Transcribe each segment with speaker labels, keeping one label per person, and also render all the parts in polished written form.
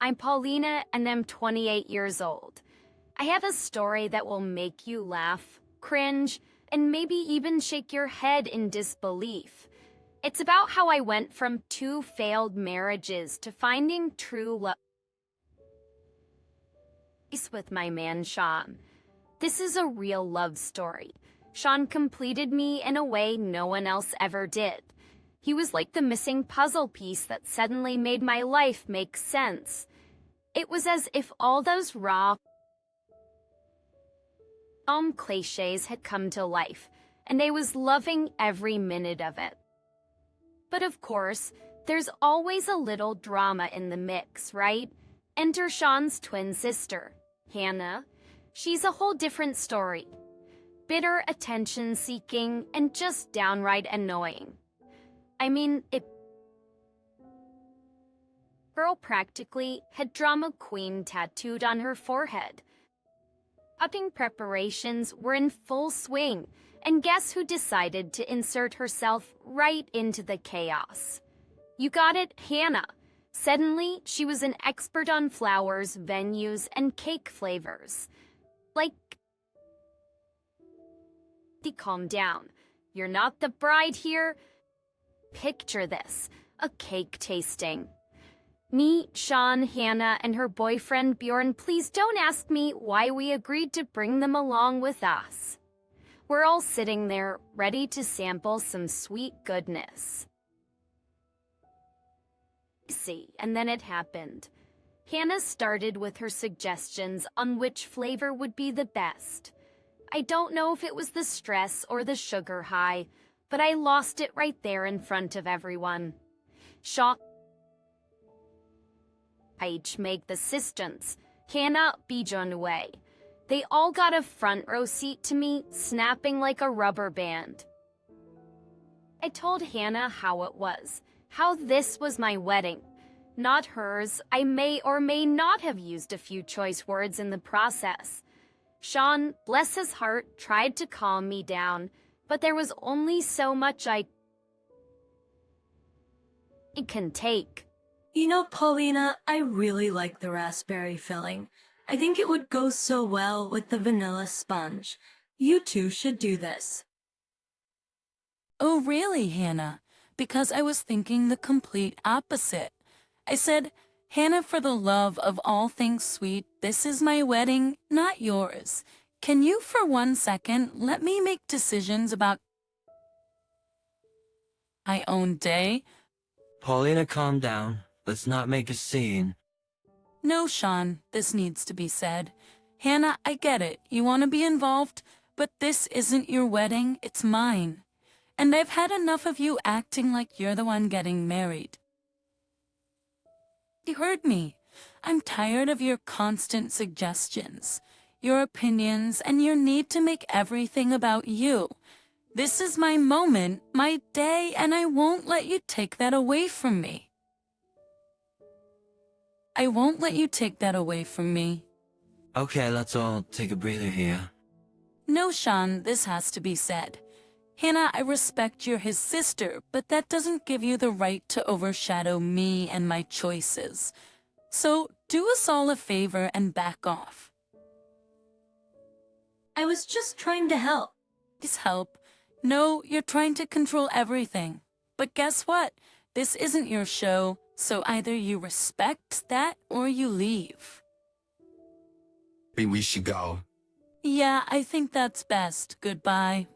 Speaker 1: I'm Paulina and I'm 28 years old. I have a story that will make you laugh, cringe, and maybe even shake your head in disbelief. It's about how I went from 2 failed marriages to finding true love with my man Sean. This is a real love story. Sean completed me in a way no one else ever did. He was like the missing puzzle piece that suddenly made my life make sense. It was as if all those raw cliches had come to life, and I was loving every minute of it. But of course, there's always a little drama in the mix, right? Enter Sean's twin sister, Hannah. She's a whole different story. Bitter, attention-seeking, and just downright annoying. I mean, girl practically had drama queen tattooed on her forehead. Outing preparations were in full swing, and guess who decided to insert herself right into the chaos? You got it, Hannah. Suddenly, she was an expert on flowers, venues, and cake flavors. Like, calm down. You're not the bride here. Picture this, a cake tasting. Me, Sean, Hannah, and her boyfriend Bjorn, please don't ask me why we agreed to bring them along with us. We're all sitting there, ready to sample some sweet goodness. See, and then it happened. Hannah started with her suggestions on which flavor would be the best. I don't know if it was the stress or the sugar high, but I lost it right there in front of everyone. Shocked. Each make the assistants, Hannah, Bjorn away. They all got a front row seat to me, snapping like a rubber band. I told Hannah how it was, how this was my wedding, not hers. I may or may not have used a few choice words in the process. Sean, bless his heart, tried to calm me down, but there was only so much I can take.
Speaker 2: You know, Paulina, I really like the raspberry filling. I think it would go so well with the vanilla sponge. You two should do this.
Speaker 3: Oh, really, Hannah? Because I was thinking the complete opposite. I said, Hannah, for the love of all things sweet, this is my wedding, not yours. Can you, for 1 second, let me make decisions about my own day?
Speaker 4: Paulina, calm down. Let's not make a scene.
Speaker 3: No, Sean, this needs to be said. Hannah, I get it. You want to be involved, but this isn't your wedding, it's mine. And I've had enough of you acting like you're the one getting married. You heard me. I'm tired of your constant suggestions, your opinions, and your need to make everything about you. This is my moment, my day, and I won't let you take that away from me. I won't let you take that away from me.
Speaker 4: Okay, let's all take a breather here.
Speaker 3: No, Sean, this has to be said. Hannah, I respect you're his sister, but that doesn't give you the right to overshadow me and my choices. So, do us all a favor and back off.
Speaker 2: I was just trying to help.
Speaker 3: Please help. No, you're trying to control everything. But guess what? This isn't your show, so either you respect that or you leave.
Speaker 5: We should go.
Speaker 3: Yeah, I think that's best. Goodbye.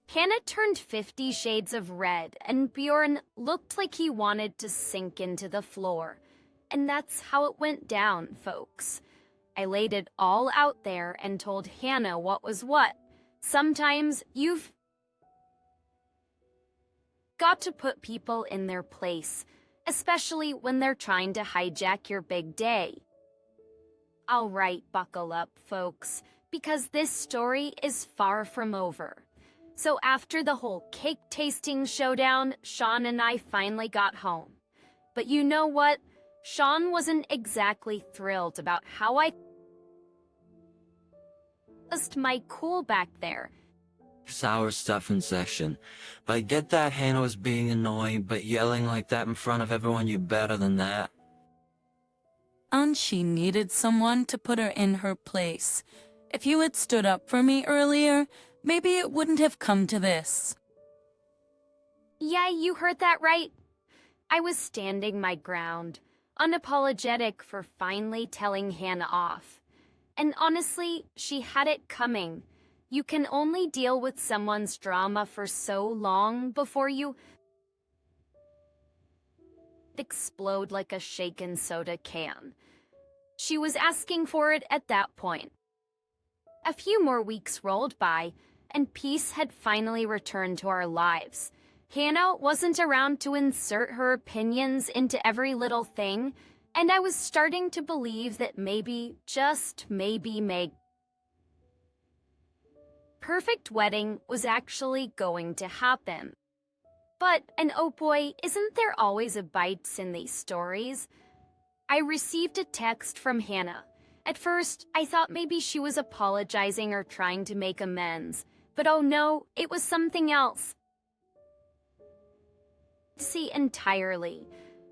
Speaker 1: Hannah turned 50 shades of red, and Bjorn looked like he wanted to sink into the floor. And that's how it went down, folks. I laid it all out there and told Hannah what was what. Sometimes you've got to put people in their place, especially when they're trying to hijack your big day. All right, buckle up, folks, because this story is far from over. So after the whole cake tasting showdown, Sean and I finally got home. But you know what? Sean wasn't exactly thrilled about how I lost my cool back there.
Speaker 4: Sour stuff in section. But I get that Hannah was being annoying, but yelling like that in front of everyone, you're better than that.
Speaker 3: And she needed someone to put her in her place. If you had stood up for me earlier, maybe it wouldn't have come to this.
Speaker 1: Yeah, you heard that right. I was standing my ground, unapologetic for finally telling Hannah off. And honestly, she had it coming. You can only deal with someone's drama for so long before you explode like a shaken soda can. She was asking for it at that point. A few more weeks rolled by, and peace had finally returned to our lives. Hannah wasn't around to insert her opinions into every little thing, and I was starting to believe that maybe, just maybe, perfect wedding was actually going to happen. But, and oh boy, isn't there always a bites in these stories? I received a text from Hannah. At first, I thought maybe she was apologizing or trying to make amends. But oh no, it was something else. See entirely.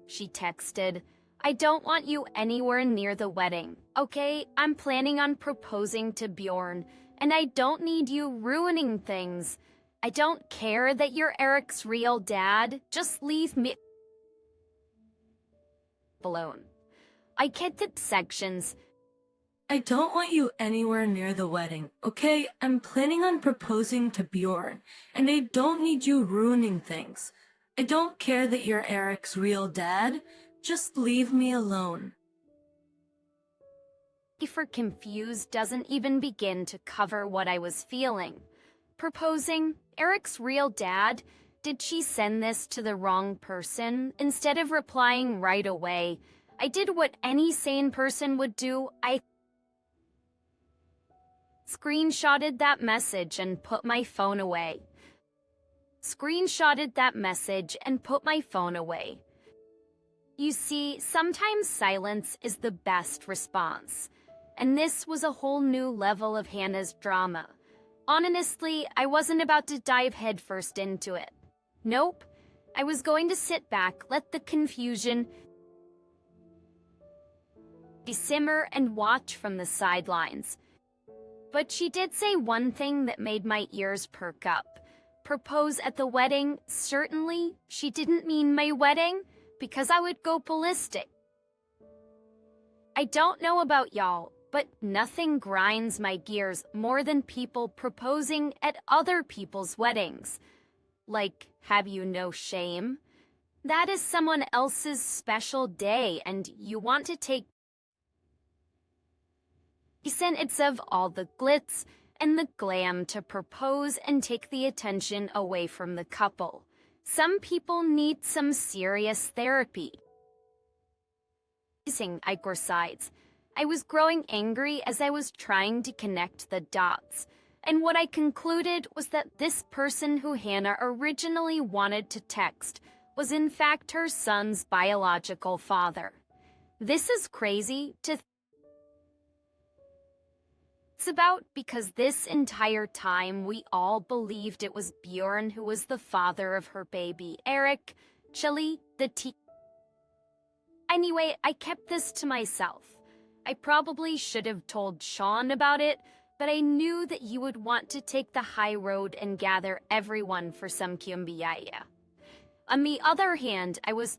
Speaker 1: She texted, I don't want you anywhere near the wedding, okay? I'm planning on proposing to Bjorn, and I don't need you ruining things. I don't care that you're Eric's real dad. Just leave me alone. I kept it sections.
Speaker 2: I don't want you anywhere near the wedding, okay? I'm planning on proposing to Bjorn, and I don't need you ruining things. I don't care that you're Eric's real dad. Just leave me alone.
Speaker 1: For confused doesn't even begin to cover what I was feeling. Proposing? Eric's real dad? Did she send this to the wrong person? Instead of replying right away, I did what any sane person would do. I screenshotted that message and put my phone away. You see, sometimes silence is the best response. And this was a whole new level of Hannah's drama. Honestly, I wasn't about to dive headfirst into it. Nope. I was going to sit back, let the confusion simmer and watch from the sidelines. But she did say one thing that made my ears perk up. Propose at the wedding? Certainly, she didn't mean my wedding, because I would go ballistic. I don't know about y'all, but nothing grinds my gears more than people proposing at other people's weddings. Like, have you no shame? That is someone else's special day, and you want to take percentage of all the glitz and the glam to propose and take the attention away from the couple. Some people need some serious therapy. I was growing angry as I was trying to connect the dots, and what I concluded was that this person who Hannah originally wanted to text was in fact her son's biological father. This is crazy to it's about because this entire time we all believed it was Bjorn who was the father of her baby, Eric, Chili, the tea. Anyway, I kept this to myself. I probably should have told Sean about it, but I knew that you would want to take the high road and gather everyone for some kumbaya. On the other hand, I was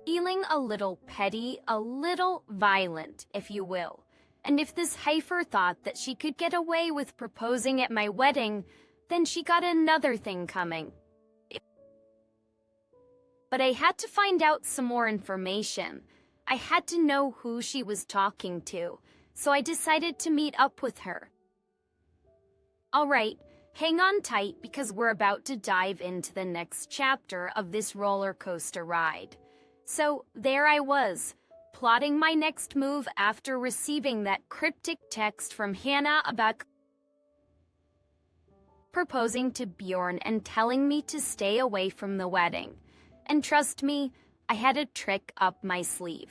Speaker 1: feeling a little petty, a little violent, if you will. And if this heifer thought that she could get away with proposing at my wedding, then she got another thing coming. But I had to find out some more information. I had to know who she was talking to, so I decided to meet up with her. Alright, hang on tight because we're about to dive into the next chapter of this roller coaster ride. So there I was, plotting my next move after receiving that cryptic text from Hannah about proposing to Bjorn and telling me to stay away from the wedding. And trust me, I had a trick up my sleeve.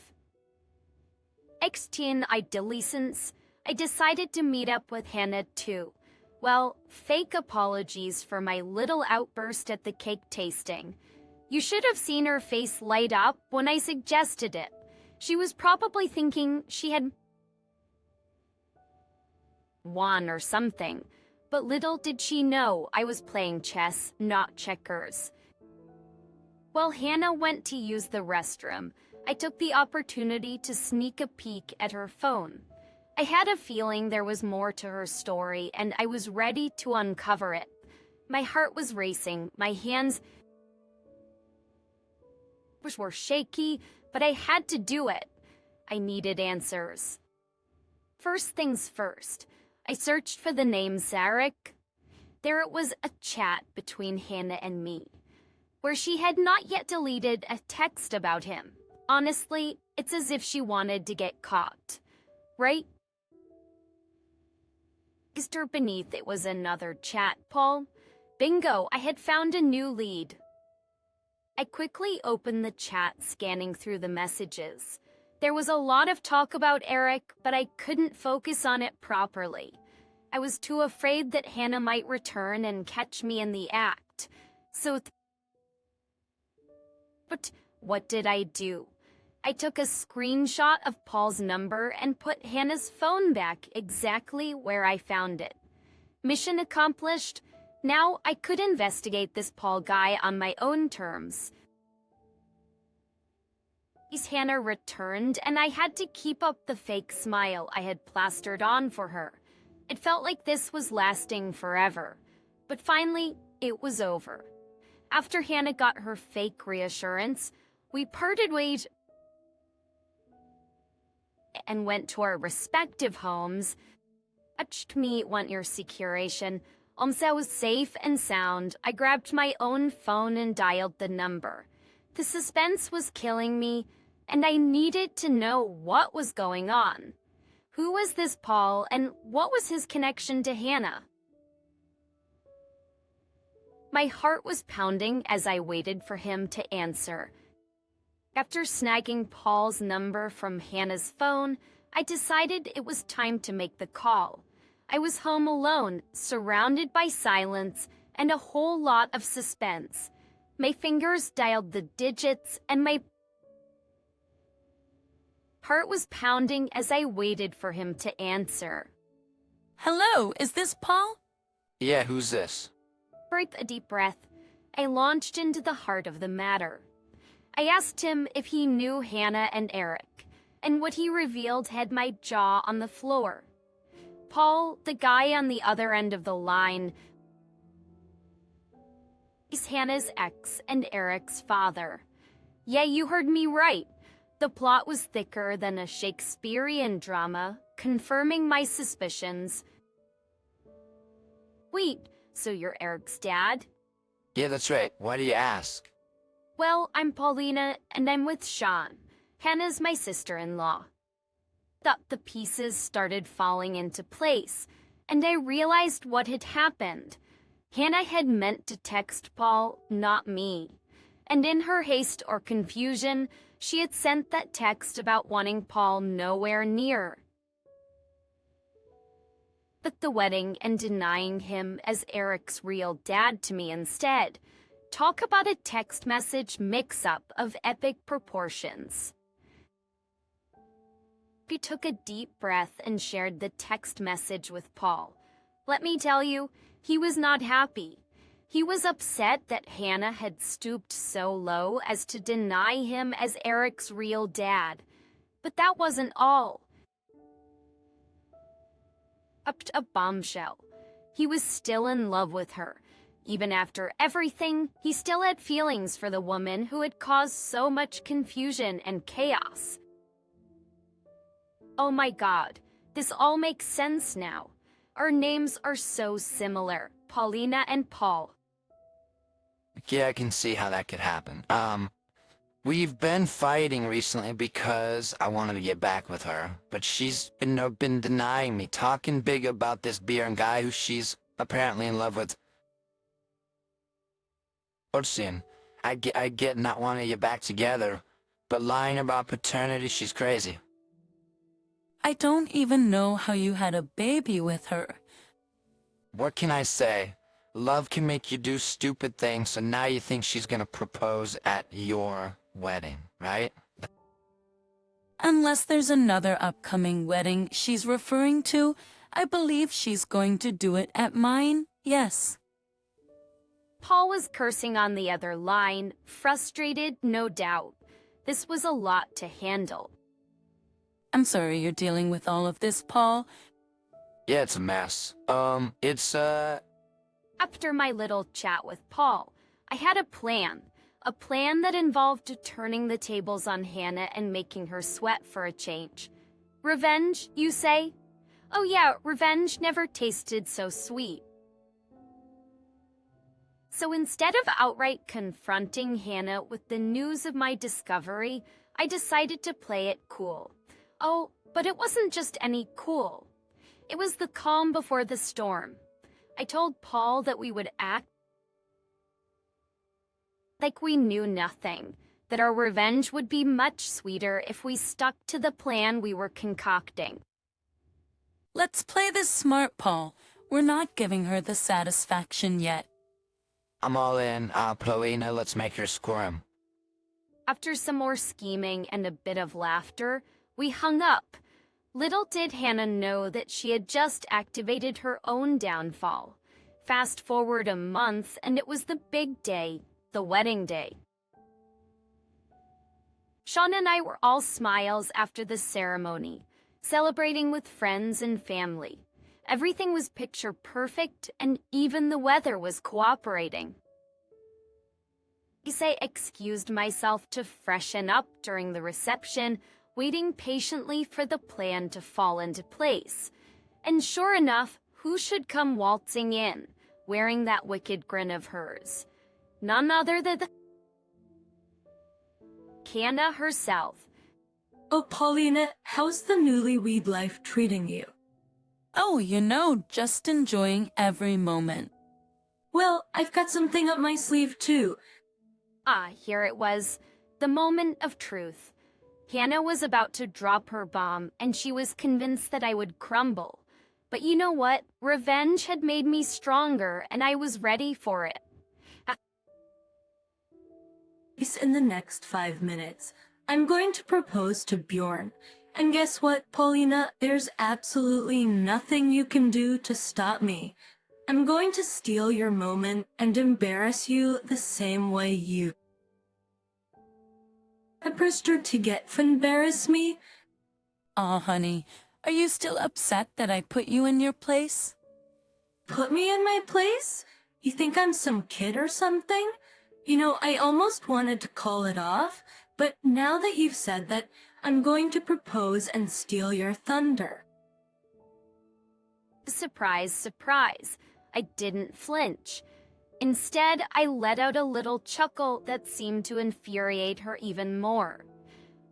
Speaker 1: Adolescence, I decided to meet up with Hannah too. Well, fake apologies for my little outburst at the cake tasting. You should have seen her face light up when I suggested it. She was probably thinking she had won or something, but little did she know I was playing chess, not checkers. While Hannah went to use the restroom, I took the opportunity to sneak a peek at her phone. I had a feeling there was more to her story, and I was ready to uncover it. My heart was racing, my hands were shaky, but I had to do it. I needed answers. First things first, I searched for the name Zarek. There it was, a chat between Hannah and me, where she had not yet deleted a text about him. Honestly, it's as if she wanted to get caught, right? Beneath it was another chat, Paul. Bingo, I had found a new lead. I quickly opened the chat, scanning through the messages. There was a lot of talk about Eric, but I couldn't focus on it properly. I was too afraid that Hannah might return and catch me in the act. But what did I do? I took a screenshot of Paul's number and put Hannah's phone back exactly where I found it. Mission accomplished. Now I could investigate this Paul guy on my own terms. Hannah returned, and I had to keep up the fake smile I had plastered on for her. It felt like this was lasting forever. But finally, it was over. After Hannah got her fake reassurance, we parted ways and went to our respective homes. Touched me want your securation. Once I was safe and sound, I grabbed my own phone and dialed the number. The suspense was killing me, and I needed to know what was going on. Who was this Paul, and what was his connection to Hannah? My heart was pounding as I waited for him to answer. After snagging Paul's number from Hannah's phone, I decided it was time to make the call. I was home alone, surrounded by silence and a whole lot of suspense. My fingers dialed the digits, and my heart was pounding as I waited for him to answer.
Speaker 3: Hello, is this Paul?
Speaker 6: Yeah, who's this?
Speaker 1: Breathe a deep breath. I launched into the heart of the matter. I asked him if he knew Hannah and Eric, and what he revealed had my jaw on the floor. Paul, the guy on the other end of the line, is Hannah's ex and Eric's father. Yeah, you heard me right. The plot was thicker than a Shakespearean drama, confirming my suspicions. Wait, so you're Eric's dad?
Speaker 6: Yeah, that's right. Why do you ask?
Speaker 1: Well, I'm Paulina, and I'm with Sean. Hannah's my sister-in-law. Thought the pieces started falling into place, and I realized what had happened. Hannah had meant to text Paul, not me. And in her haste or confusion, she had sent that text about wanting Paul nowhere near. But the wedding and denying him as Eric's real dad to me instead. Talk about a text message mix-up of epic proportions. He took a deep breath and shared the text message with Paul. Let me tell you, he was not happy. He was upset that Hannah had stooped so low as to deny him as Eric's real dad. But that wasn't all. Up to a bombshell. He was still in love with her. Even after everything, he still had feelings for the woman who had caused so much confusion and chaos. Oh my God, this all makes sense now. Our names are so similar, Paulina and Paul.
Speaker 6: Yeah, I can see how that could happen. We've been fighting recently because I wanted to get back with her, but she's been denying me, talking big about this Bjorn guy who she's apparently in love with. I get not wanting to get back together, but lying about paternity, she's crazy.
Speaker 3: I don't even know how you had a baby with her.
Speaker 6: What can I say? Love can make you do stupid things, so now you think she's gonna propose at your wedding, right?
Speaker 3: Unless there's another upcoming wedding she's referring to, I believe she's going to do it at mine, yes.
Speaker 1: Paul was cursing on the other line, frustrated, no doubt. This was a lot to handle.
Speaker 3: I'm sorry you're dealing with all of this, Paul.
Speaker 6: Yeah, it's a mess.
Speaker 1: After my little chat with Paul, I had a plan that involved turning the tables on Hannah and making her sweat for a change. Revenge, you say? Oh yeah, revenge never tasted so sweet. So instead of outright confronting Hannah with the news of my discovery, I decided to play it cool. Oh, but it wasn't just any cool. It was the calm before the storm. I told Paul that we would act like we knew nothing, that our revenge would be much sweeter if we stuck to the plan we were concocting.
Speaker 3: Let's play this smart, Paul. We're not giving her the satisfaction yet.
Speaker 6: I'm all in. Paulina, let's make her squirm.
Speaker 1: After some more scheming and a bit of laughter, we hung up. Little did Hannah know that she had just activated her own downfall. Fast forward a month, and it was the big day, the wedding day. Sean and I were all smiles after the ceremony, celebrating with friends and family. Everything was picture perfect, and even the weather was cooperating. I excused myself to freshen up during the reception, waiting patiently for the plan to fall into place. And sure enough, who should come waltzing in, wearing that wicked grin of hers? None other than Hannah herself.
Speaker 2: Oh, Paulina, how's the newlywed life treating you?
Speaker 3: Oh, just enjoying every moment.
Speaker 2: Well, I've got something up my sleeve too.
Speaker 1: Here it was, the moment of truth. Hannah was about to drop her bomb, and she was convinced that I would crumble. But you know what? Revenge had made me stronger, and I was ready for it.
Speaker 2: In the next 5 minutes, I'm going to propose to Bjorn. And guess what, Paulina? There's absolutely nothing you can do to stop me. I'm going to steal your moment and embarrass you the same way you pressed her to get embarrass me.
Speaker 3: Aw, honey, are you still upset that I put you in your place?
Speaker 2: Put me in my place? You think I'm some kid or something? I almost wanted to call it off, but now that you've said that, I'm going to propose and steal your thunder.
Speaker 1: Surprise, surprise. I didn't flinch. Instead, I let out a little chuckle that seemed to infuriate her even more.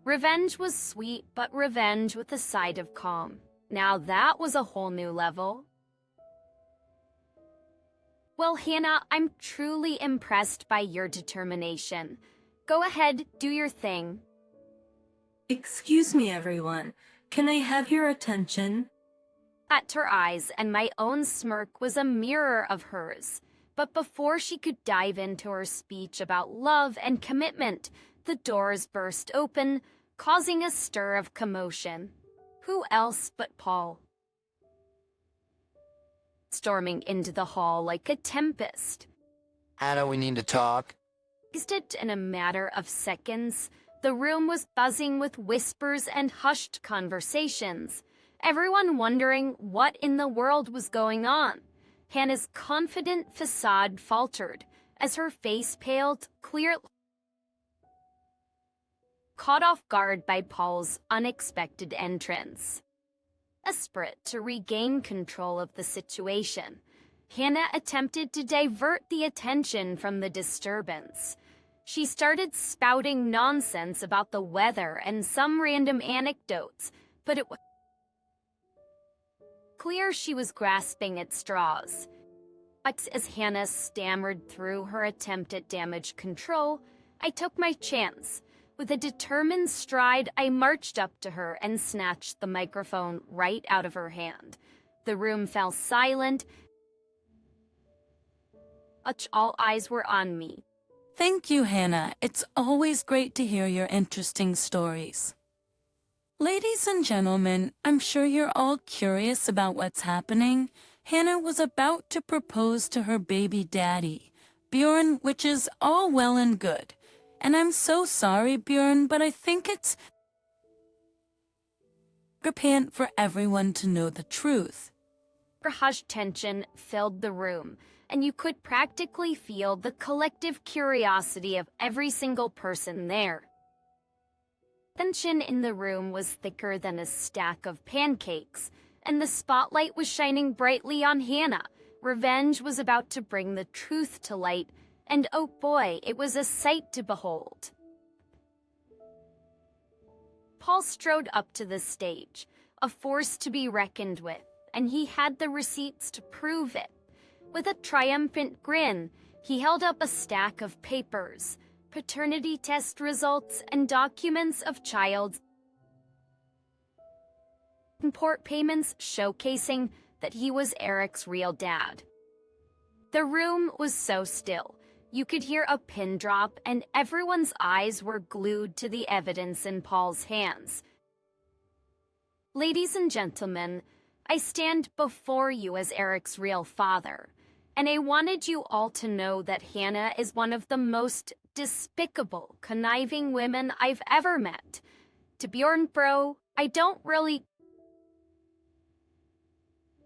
Speaker 1: Revenge was sweet, but revenge with a side of calm. Now that was a whole new level. Well, Hannah, I'm truly impressed by your determination. Go ahead, do your thing.
Speaker 2: Excuse me, everyone. Can I have your attention?
Speaker 1: At her eyes, and my own smirk was a mirror of hers. But before she could dive into her speech about love and commitment, the doors burst open, causing a stir of commotion. Who else but Paul? Storming into the hall like a tempest.
Speaker 6: Hannah, we need to talk.
Speaker 1: In a matter of seconds, the room was buzzing with whispers and hushed conversations, everyone wondering what in the world was going on. Hannah's confident facade faltered as her face paled, clearly caught off guard by Paul's unexpected entrance. Desperate to regain control of the situation, Hannah attempted to divert the attention from the disturbance. She started spouting nonsense about the weather and some random anecdotes, but it was clear she was grasping at straws. As Hannah stammered through her attempt at damage control, I took my chance. With a determined stride, I marched up to her and snatched the microphone right out of her hand. The room fell silent. All eyes were on me.
Speaker 3: Thank you, Hannah. It's always great to hear your interesting stories. Ladies and gentlemen, I'm sure you're all curious about what's happening. Hannah was about to propose to her baby daddy, Bjorn, which is all well and good. And I'm so sorry, Bjorn, but I think it's important for everyone to know the truth.
Speaker 1: Hushed tension filled the room, and you could practically feel the collective curiosity of every single person there. Tension in the room was thicker than a stack of pancakes, and the spotlight was shining brightly on Hannah. Revenge was about to bring the truth to light, and oh boy, it was a sight to behold. Paul strode up to the stage, a force to be reckoned with, and he had the receipts to prove it. With a triumphant grin, he held up a stack of papers, paternity test results, and documents of child support payments showcasing that he was Eric's real dad. The room was so still. You could hear a pin drop, and everyone's eyes were glued to the evidence in Paul's hands. Ladies and gentlemen, I stand before you as Eric's real father, and I wanted you all to know that Hannah is one of the most despicable, conniving women I've ever met. To Bjorn bro, I don't really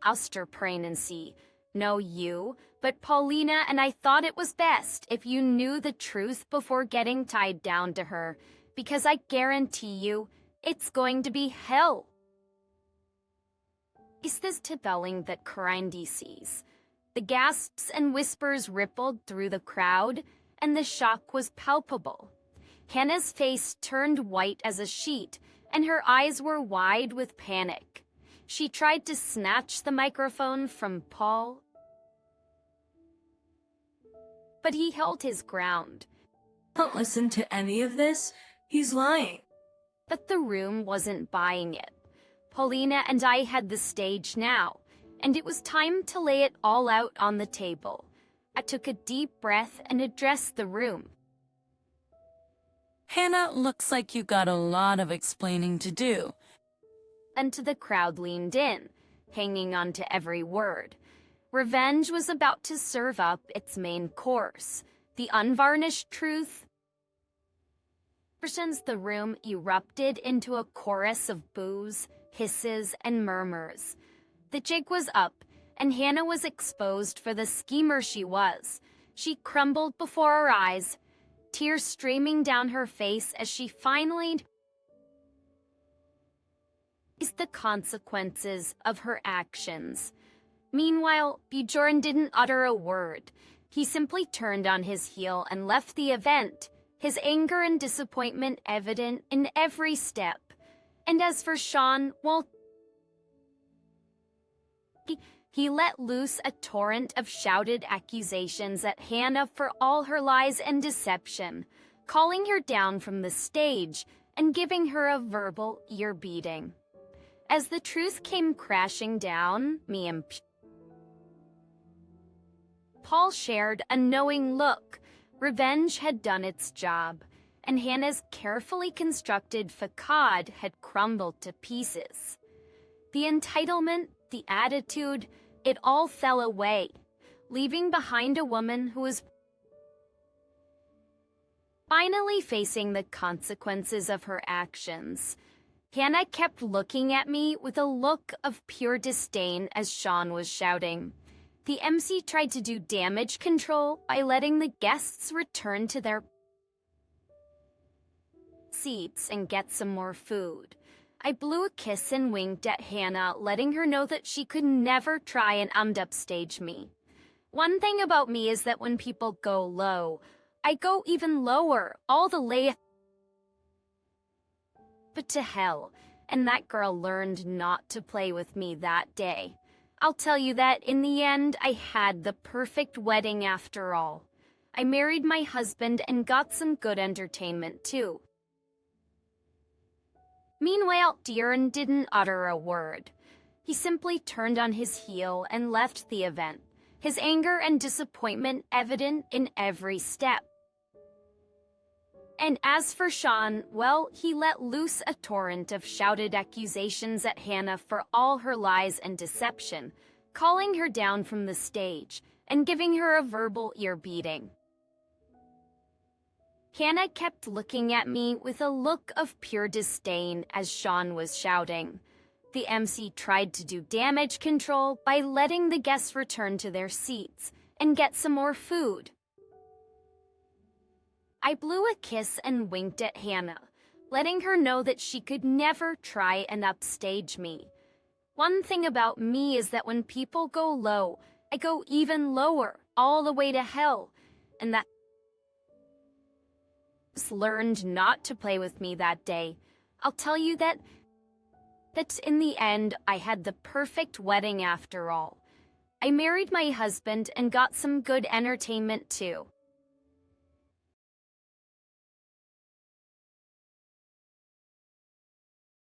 Speaker 1: Auster pregnancy. No you, but Paulina and I thought it was best if you knew the truth before getting tied down to her, because I guarantee you, it's going to be hell. Is this telling that Karindi sees? The gasps and whispers rippled through the crowd, and the shock was palpable. Hannah's face turned white as a sheet, and her eyes were wide with panic. She tried to snatch the microphone from Paul, but he held his ground.
Speaker 2: Don't listen to any of this. He's lying.
Speaker 1: But the room wasn't buying it. Paulina and I had the stage now, and it was time to lay it all out on the table. I took a deep breath and addressed the room.
Speaker 3: Hannah, looks like you got a lot of explaining to do.
Speaker 1: And the crowd leaned in, hanging on to every word. Revenge was about to serve up its main course, the unvarnished truth. The room erupted into a chorus of boos, hisses, and murmurs. The jig was up, and Hannah was exposed for the schemer she was. She crumbled before our eyes, tears streaming down her face as she finally faced the consequences of her actions. Meanwhile, Bjorn didn't utter a word. He simply turned on his heel and left the event, his anger and disappointment evident in every step. And as for Sean, well, he let loose a torrent of shouted accusations at Hannah for all her lies and deception, calling her down from the stage and giving her a verbal ear beating. As the truth came crashing down, me and Paul shared a knowing look. Revenge had done its job, and Hannah's carefully constructed facade had crumbled to pieces. The entitlement, the attitude, it all fell away, leaving behind a woman who was finally facing the consequences of her actions. Hannah kept looking at me with a look of pure disdain as Sean was shouting. The MC tried to do damage control by letting the guests return to their seats and get some more food. I blew a kiss and winked at Hannah, letting her know that she could never try and upstage me. One thing about me is that when people go low, I go even lower, all the way. But to hell, and that girl learned not to play with me that day. I'll tell you that in the end, I had the perfect wedding after all. I married my husband and got some good entertainment too. Meanwhile, Bjorn didn't utter a word. He simply turned on his heel and left the event, his anger and disappointment evident in every step. And as for Sean, well, he let loose a torrent of shouted accusations at Hannah for all her lies and deception, calling her down from the stage and giving her a verbal ear beating. Hannah kept looking at me with a look of pure disdain as Sean was shouting. The MC tried to do damage control by letting the guests return to their seats and get some more food. I blew a kiss and winked at Hannah, letting her know that she could never try and upstage me. One thing about me is that when people go low, I go even lower, all the way to hell, and that learned not to play with me that day. I'll tell you that in the end, I had the perfect wedding after all. I married my husband and got some good entertainment too.